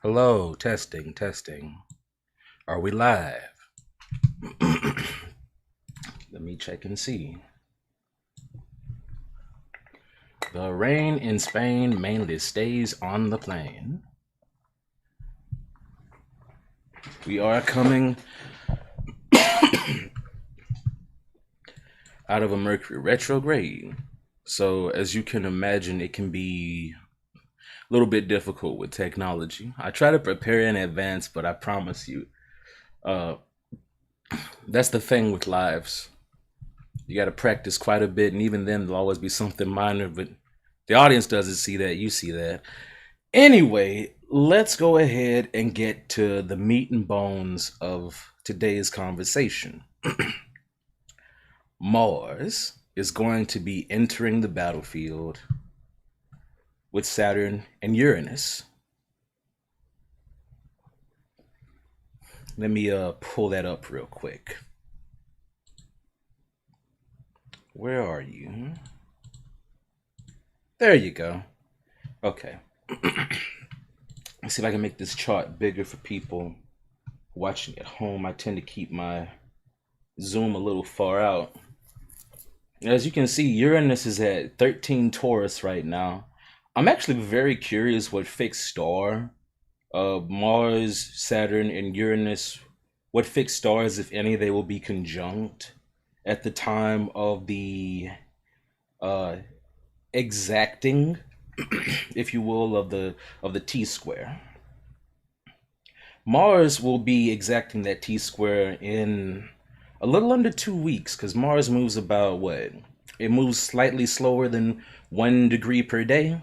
Hello, testing, testing. Are we live? Let me check and see. The rain in Spain mainly stays on the plain. We are coming out of a Mercury retrograde. So, as you can imagine, it can be a little bit difficult with technology. I try to prepare in advance, but I promise you, uh, that's the thing with lives. You got to practice quite a bit, and even then, there'll always be something minor, but the audience doesn't see that. You see that. Anyway, let's go ahead and get to the meat and bones of today's conversation. Mars is going to be entering the battlefield with Saturn and Uranus. Let me pull that up real quick. Where are you? There you go. Okay. Let's see if I can make this chart bigger for people watching at home. I tend to keep my zoom a little far out. As you can see, Uranus is at 13 Taurus right now. I'm actually very curious what fixed star Mars, Saturn, and Uranus, what fixed stars, if any, they will be conjunct at the time of the uh, exacting, if you will, of the T-square. Mars will be exacting that T-square in a little under 2 weeks, because Mars moves about what? It moves slightly slower than 1 degree per day.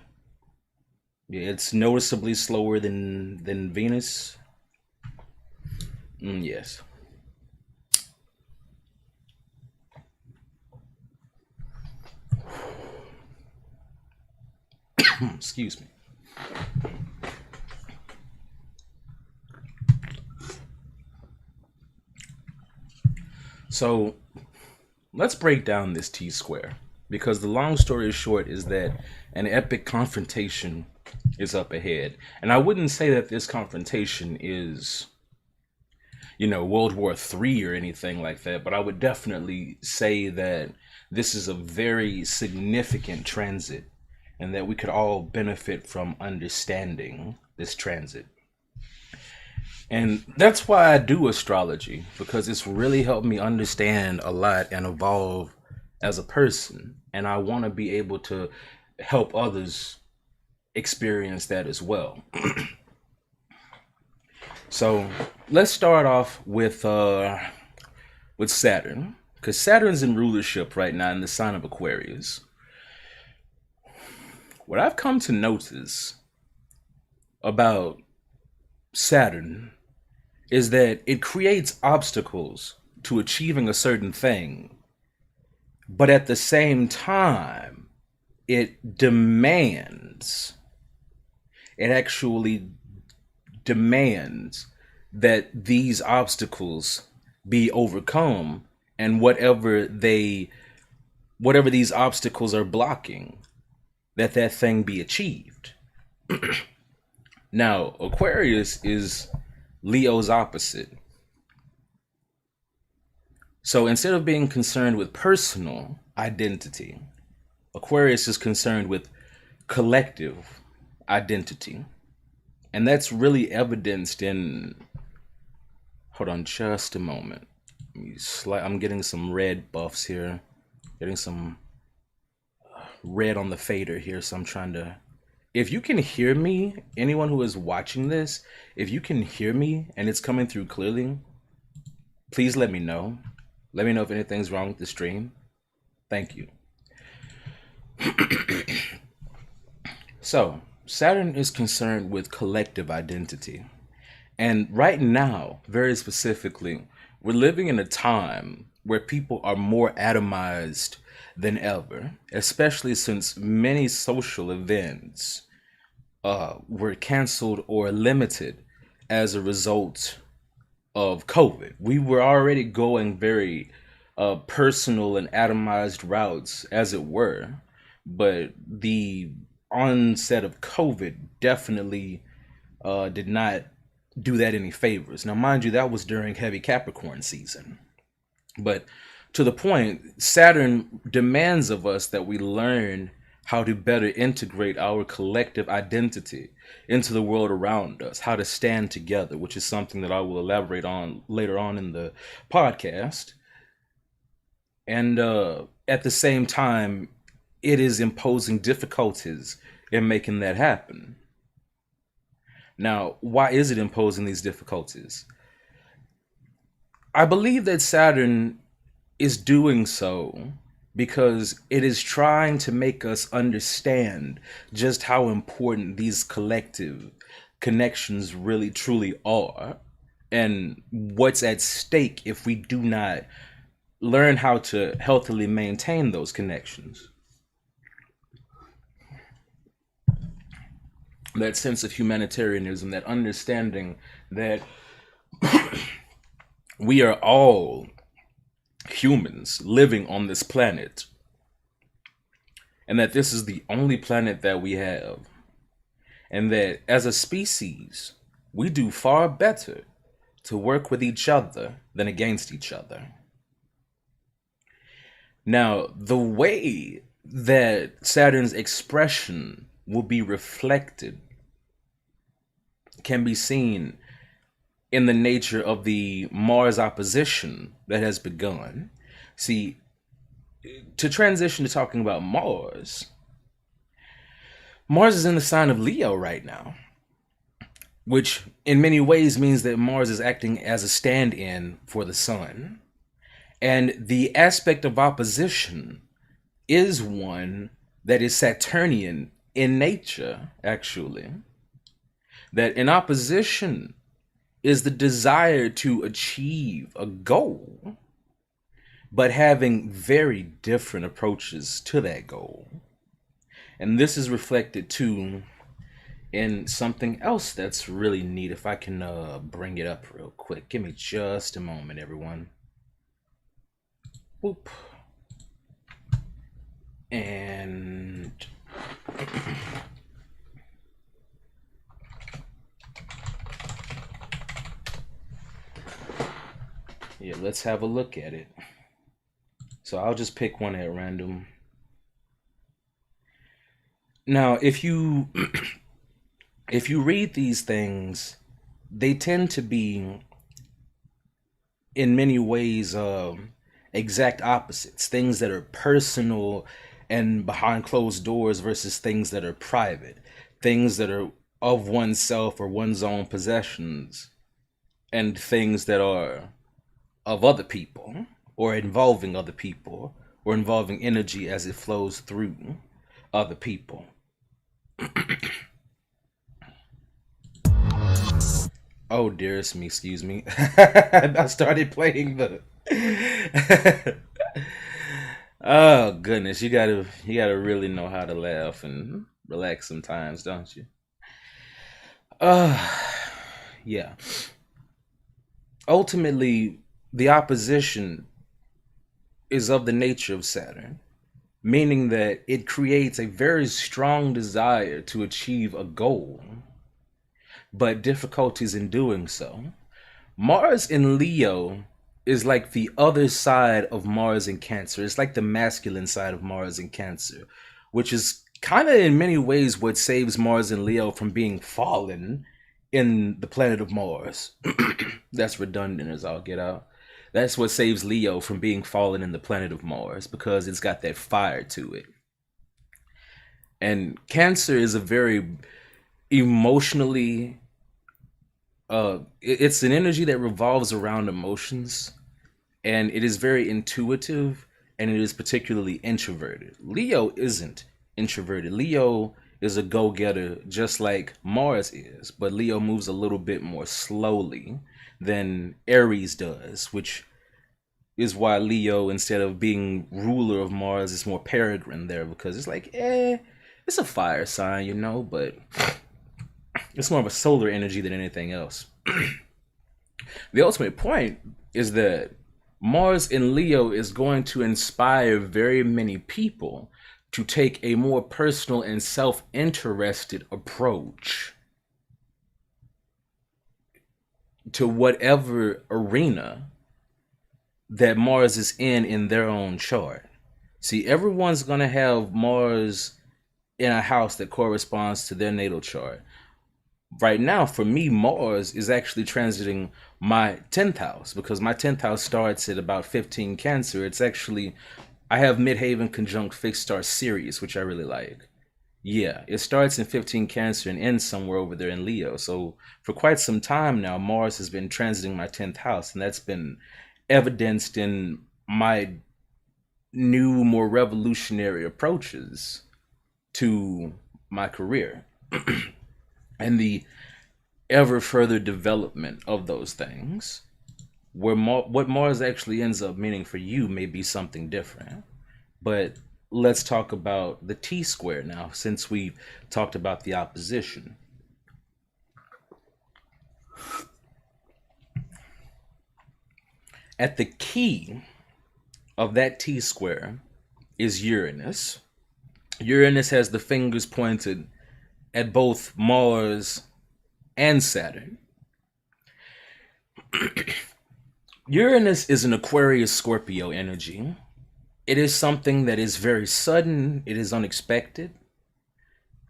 Yeah, it's noticeably slower than Venus. Yes. Excuse me. So let's break down this T-square, because the long story short is that an epic confrontation is up ahead. And I wouldn't say that this confrontation is, World War III or anything like that, but I would definitely say that this is a very significant transit and that we could all benefit from understanding this transit. And that's why I do astrology, because it's really helped me understand a lot and evolve as a person. And I want to be able to help others experience that as well. So let's start off with Saturn, because Saturn's in rulership right now in the sign of Aquarius. What I've come to notice about Saturn is that it creates obstacles to achieving a certain thing, but at the same time, it actually demands that these obstacles be overcome, and whatever these obstacles are blocking, that thing be achieved. Now, Aquarius is Leo's opposite. So instead of being concerned with personal identity, Aquarius is concerned with collective identity. And that's really evidenced in... Hold on just a moment. I'm getting some red buffs here. Getting some red on the fader here, so I'm trying to... If you can hear me, anyone who is watching this, if you can hear me and it's coming through clearly, please let me know. Let me know if anything's wrong with the stream. Thank you. So, Saturn is concerned with collective identity. And right now, very specifically, we're living in a time where people are more atomized than ever, especially since many social events were canceled or limited as a result of COVID. We were already going very personal and atomized routes, as it were, but the onset of COVID definitely did not do that any favors. Now, mind you, that was during heavy Capricorn season. But to the point, Saturn demands of us that we learn how to better integrate our collective identity into the world around us, how to stand together, which is something that I will elaborate on later on in the podcast. And at the same time, it is imposing difficulties in making that happen. Now, why is it imposing these difficulties? I believe that Saturn is doing so because it is trying to make us understand just how important these collective connections really truly are and what's at stake if we do not learn how to healthily maintain those connections. That sense of humanitarianism, that understanding that we are all humans living on this planet, and that this is the only planet that we have, and that as a species, we do far better to work with each other than against each other. Now, the way that Saturn's expression will be reflected can be seen in the nature of the Mars opposition that has begun. See, to transition to talking about Mars, Mars is in the sign of Leo right now, which in many ways means that Mars is acting as a stand-in for the Sun. And the aspect of opposition is one that is Saturnian in nature, actually. That in opposition is the desire to achieve a goal, but having very different approaches to that goal. And this is reflected too in something else that's really neat. If I can bring it up real quick. Give me just a moment, everyone. Whoop. And yeah, let's have a look at it. So I'll just pick one at random. Now, if you if you read these things, they tend to be in many ways exact opposites, things that are personal and behind closed doors versus things that are private, things that are of oneself or one's own possessions, and things that are of other people or involving other people or involving energy as it flows through other people. Oh, dearest me, excuse me. I started playing the oh goodness, you gotta really know how to laugh and relax sometimes, don't you? Uh yeah. Ultimately, the opposition is of the nature of Saturn, meaning that it creates a very strong desire to achieve a goal, but difficulties in doing so. Mars in Leo is like the other side of Mars in Cancer. It's like the masculine side of Mars in Cancer, which is kind of in many ways what saves Mars in Leo from being fallen in the planet of Mars. That's redundant as I'll get out. That's what saves Leo from being fallen in the planet of Mars, because it's got that fire to it. And Cancer is a very emotionally it's an energy that revolves around emotions, and it is very intuitive, and it is particularly introverted. Leo isn't. introverted. Leo is a go-getter just like Mars is, but Leo moves a little bit more slowly than Aries does, which is why Leo, instead of being ruler of Mars, is more peregrine there, because it's like, it's a fire sign, but it's more of a solar energy than anything else. The ultimate point is that Mars in Leo is going to inspire very many people to take a more personal and self-interested approach to whatever arena that Mars is in their own chart. See, everyone's going to have Mars in a house that corresponds to their natal chart. Right now, for me, Mars is actually transiting my 10th house, because my 10th house starts at about 15 Cancer. It's actually, I have Midhaven conjunct fixed star Sirius, which I really like. Yeah, it starts in 15 Cancer and ends somewhere over there in Leo. So for quite some time now, Mars has been transiting my 10th house, and that's been evidenced in my new, more revolutionary approaches to my career and the ever further development of those things, where what Mars actually ends up meaning for you may be something different. But let's talk about the T-square now, since we've talked about the opposition. At the key of that T-square is Uranus. Uranus has the fingers pointed at both Mars and Saturn. Uranus is an Aquarius Scorpio energy. It is something that is very sudden, it is unexpected,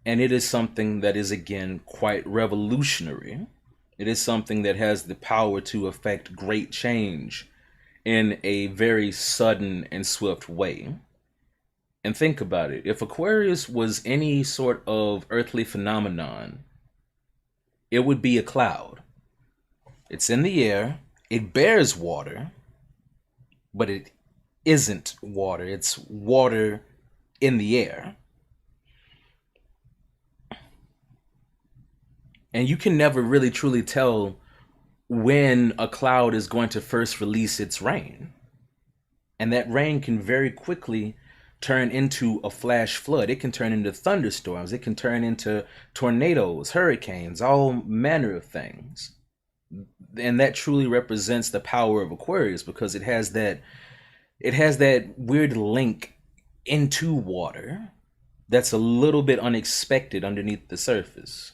and it is something that is, again, quite revolutionary. It is something that has the power to affect great change in a very sudden and swift way. And think about it. If Aquarius was any sort of earthly phenomenon, it would be a cloud. It's in the air, it bears water, but it isn't water. It's water in the air. And you can never really truly tell when a cloud is going to first release its rain. And that rain can very quickly turn into a flash flood. It can turn into thunderstorms. It can turn into tornadoes, hurricanes, all manner of things. And that truly represents the power of Aquarius, because it has that weird link into water that's a little bit unexpected underneath the surface.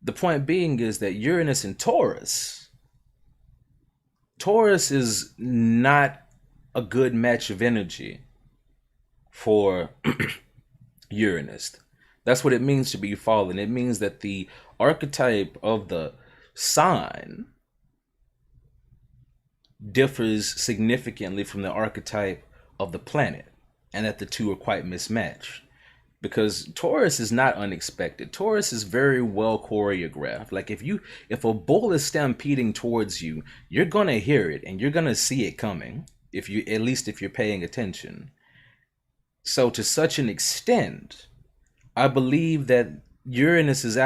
The point being is that Uranus and Taurus is not a good match of energy for Uranus. That's what it means to be fallen. It means that the archetype of the sign differs significantly from the archetype of the planet, and that the two are quite mismatched. Because Taurus is not unexpected. Taurus is very well choreographed. Like if a bull is stampeding towards you, you're gonna hear it and you're gonna see it coming, if you're paying attention. So to such an extent, I believe that Uranus's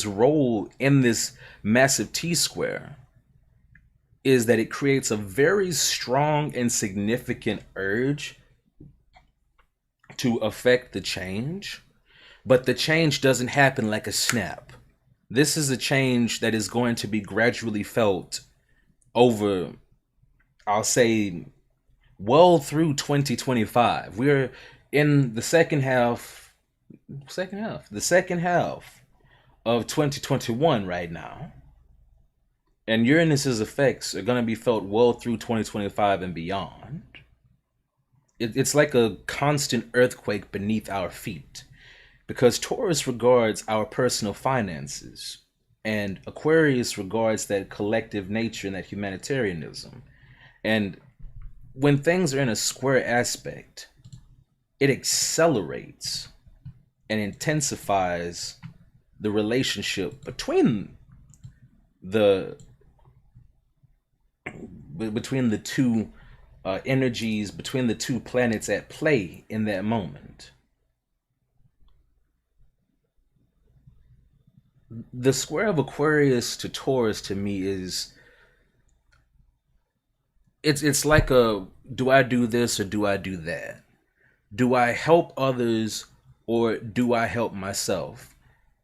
role in this massive T-square is that it creates a very strong and significant urge to affect the change, but the change doesn't happen like a snap. This is a change that is going to be gradually felt over, I'll say, well through 2025. We're in the second half of 2021 right now. And Uranus's effects are going to be felt well through 2025 and beyond. It's like a constant earthquake beneath our feet, because Taurus regards our personal finances, and Aquarius regards that collective nature and that humanitarianism. And when things are in a square aspect, it accelerates and intensifies the relationship between the two energies between the two planets at play in that moment. The square of Aquarius to Taurus to me is it's like a, do I do this or do I do that? Do I help others or do I help myself?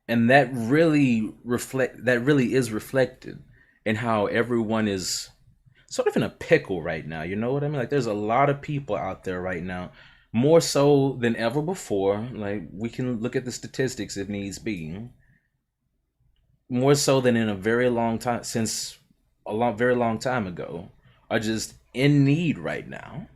And that really is reflected in how everyone is sort of in a pickle right now. You know what I mean? Like there's a lot of people out there right now, more so than ever before. Like we can look at the statistics if needs be. More so than in a very long time, since very long time ago, are just in need right now.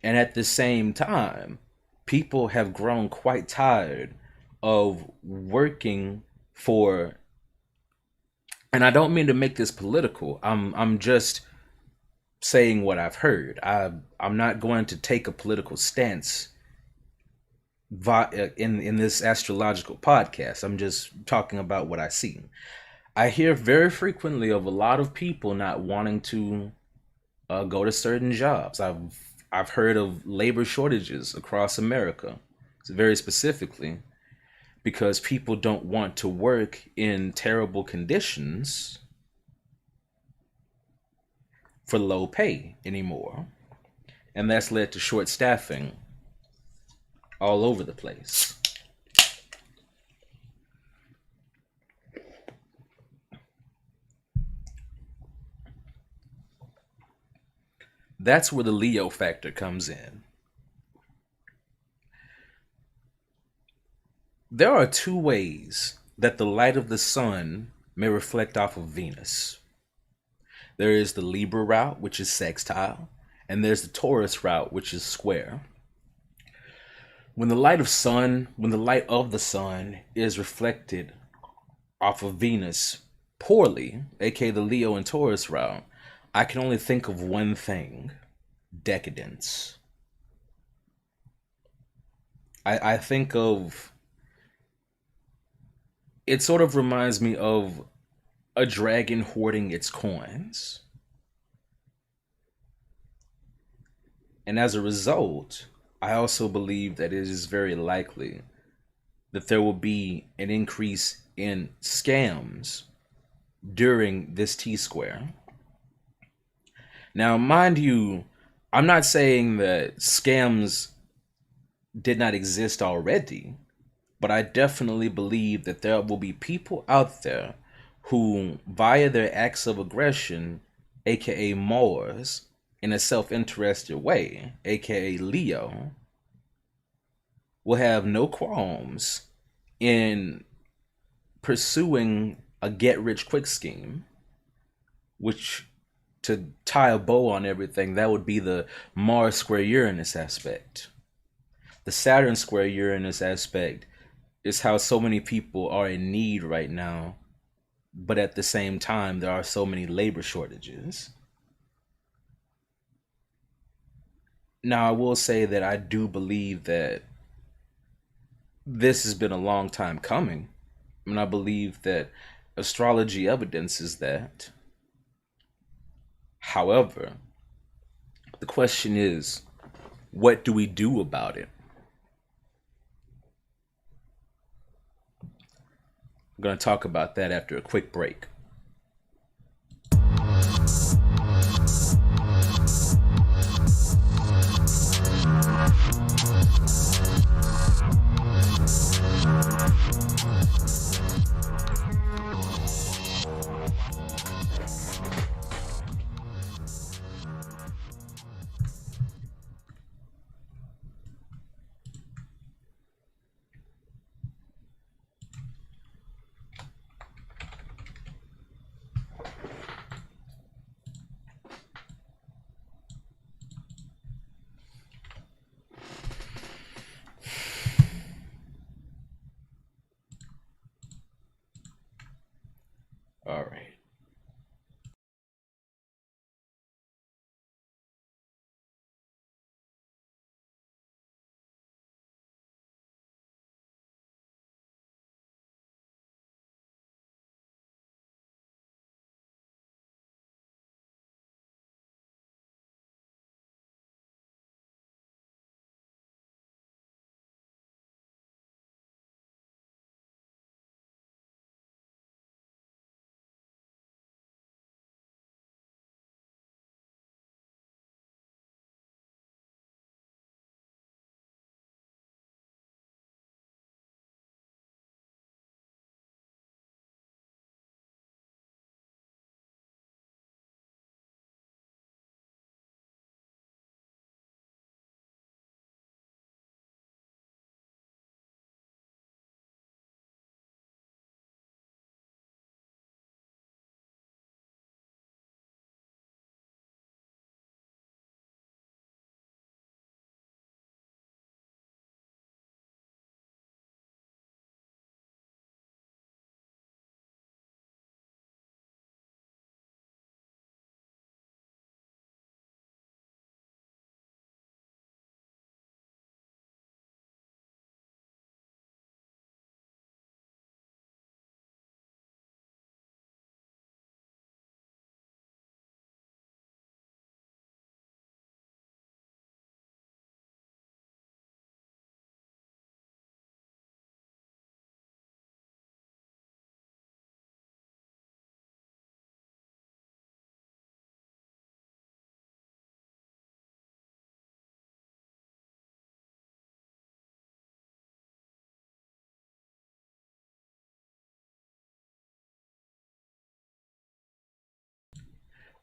And at the same time, people have grown quite tired of working for, and I don't mean to make this political. I'm just saying what I've heard. I'm not going to take a political stance in this astrological podcast. I'm just talking about what I see. I hear very frequently of a lot of people not wanting to go to certain jobs. I've heard of labor shortages across America, very specifically because people don't want to work in terrible conditions for low pay anymore. And that's led to short staffing all over the place. That's where the Leo factor comes in. There are two ways that the light of the sun may reflect off of Venus. There is the Libra route, which is sextile, and there's the Taurus route, which is square. When the light of the sun is reflected off of Venus poorly, aka the Leo and Taurus route, I can only think of one thing: decadence. I think of it sort of reminds me of a dragon hoarding its coins. And as a result, I also believe that it is very likely that there will be an increase in scams during this T square. Now, mind you, I'm not saying that scams did not exist already, but I definitely believe that there will be people out there who, via their acts of aggression, aka Mars, in a self-interested way, aka Leo, will have no qualms in pursuing a get-rich-quick scheme, which, to tie a bow on everything, that would be the Mars square Uranus aspect. The Saturn square Uranus aspect is how so many people are in need right now, but at the same time, there are so many labor shortages. Now, I will say that I do believe that this has been a long time coming. And I believe that astrology evidences that. However, the question is, what do we do about it? I'm going to talk about that after a quick break. All right.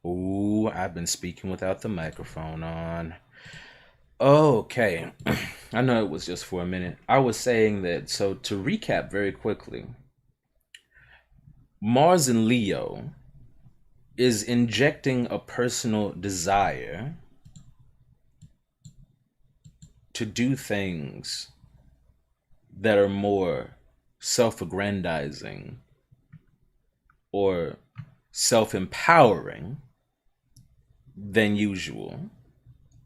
Ooh, I've been speaking without the microphone on. Okay. I know it was just for a minute. I was saying that, so to recap very quickly, Mars in Leo is injecting a personal desire to do things that are more self aggrandizing or self empowering than usual.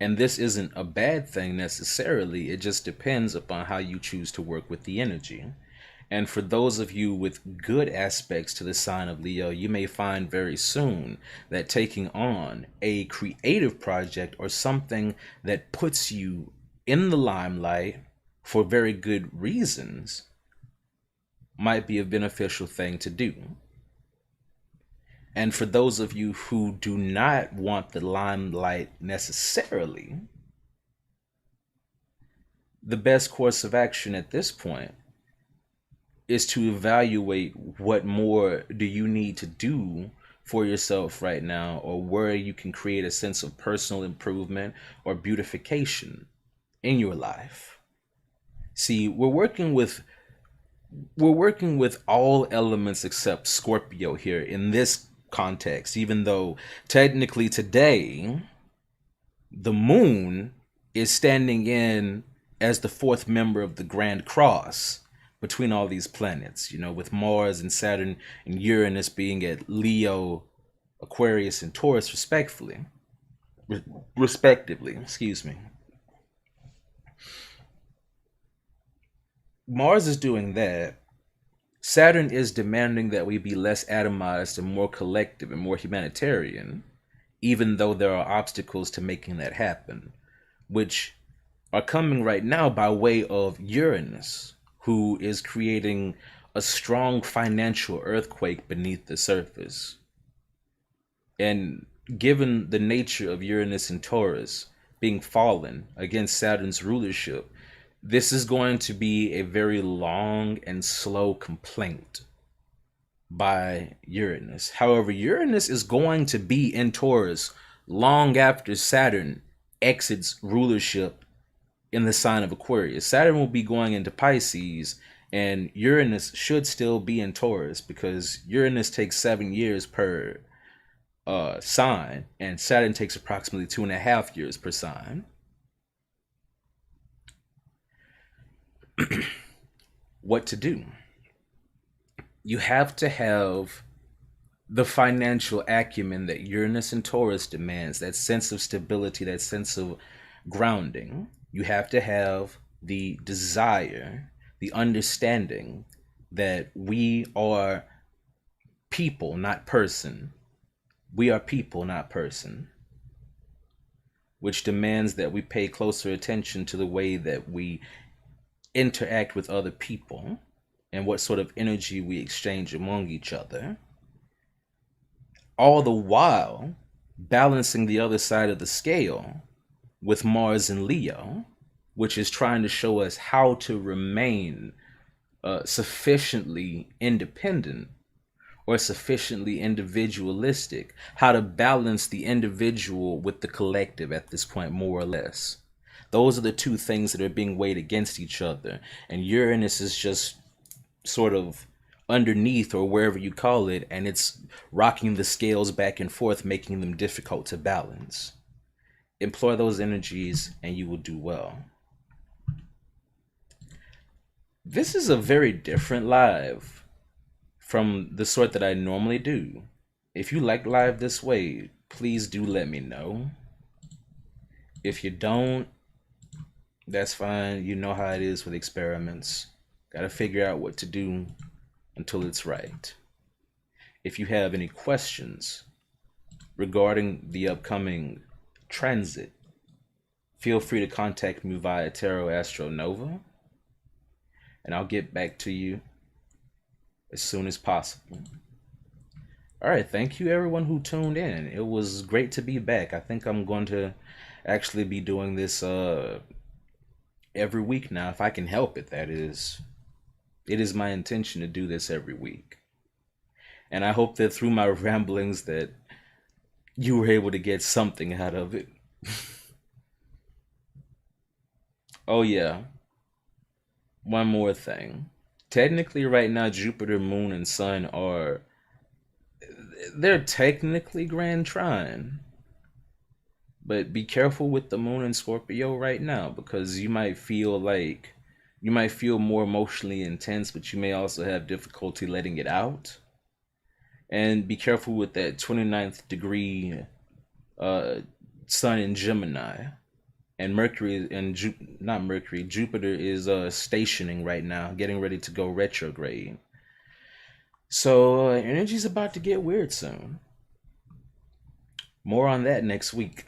And this isn't a bad thing necessarily, it just depends upon how you choose to work with the energy. And for those of you with good aspects to the sign of Leo, you may find very soon that taking on a creative project or something that puts you in the limelight for very good reasons might be a beneficial thing to do. And for those of you who do not want the limelight necessarily, the best course of action at this point is to evaluate what more do you need to do for yourself right now, or where you can create a sense of personal improvement or beautification in your life. See, we're working with all elements except Scorpio here in this context, even though technically today the moon is standing in as the fourth member of the Grand Cross between all these planets, with Mars and Saturn and Uranus being at Leo, Aquarius, and Taurus, respectively. Excuse me. Mars is doing that. Saturn is demanding that we be less atomized and more collective and more humanitarian, even though there are obstacles to making that happen, which are coming right now by way of Uranus, who is creating a strong financial earthquake beneath the surface. And given the nature of Uranus and Taurus being fallen against Saturn's rulership, this is going to be a very long and slow complaint by Uranus. However, Uranus is going to be in Taurus long after Saturn exits rulership in the sign of Aquarius. Saturn will be going into Pisces, and Uranus should still be in Taurus because Uranus takes 7 years per sign, and Saturn takes approximately 2.5 years per sign. What to do? You have to have the financial acumen that Uranus and Taurus demands, that sense of stability, that sense of grounding. You have to have the desire, the understanding that we are people, not person. We are people, not person, which demands that we pay closer attention to the way that we interact with other people and what sort of energy we exchange among each other, all the while balancing the other side of the scale with Mars and Leo, which is trying to show us how to remain sufficiently independent or sufficiently individualistic, how to balance the individual with the collective at this point, more or less. Those are the two things that are being weighed against each other. And Uranus is just sort of underneath, or wherever you call it, and it's rocking the scales back and forth, making them difficult to balance. Employ those energies and you will do well. This is a very different live from the sort that I normally do. If you like live this way, please do let me know. If you don't, that's fine. You know how it is with experiments. Gotta figure out what to do until it's right. If you have any questions regarding the upcoming transit, feel free to contact me via Tarot Astro Nova, and I'll get back to you as soon as possible. All right, thank you everyone who tuned in. It was great to be back. I think I'm going to actually be doing this every week now, if I can help it, that is. It is my intention to do this every week. And I hope that through my ramblings that you were able to get something out of it. Oh yeah, one more thing. Technically, right now, Jupiter, Moon, and Sun are they're technically grand trine, but be careful with the Moon in Scorpio right now because you might feel more emotionally intense, but you may also have difficulty letting it out. And be careful with that 29th degree uh, Sun in Gemini. And Mercury and not Mercury, Jupiter is stationing right now, getting ready to go retrograde. So energy's about to get weird soon. More on that next week.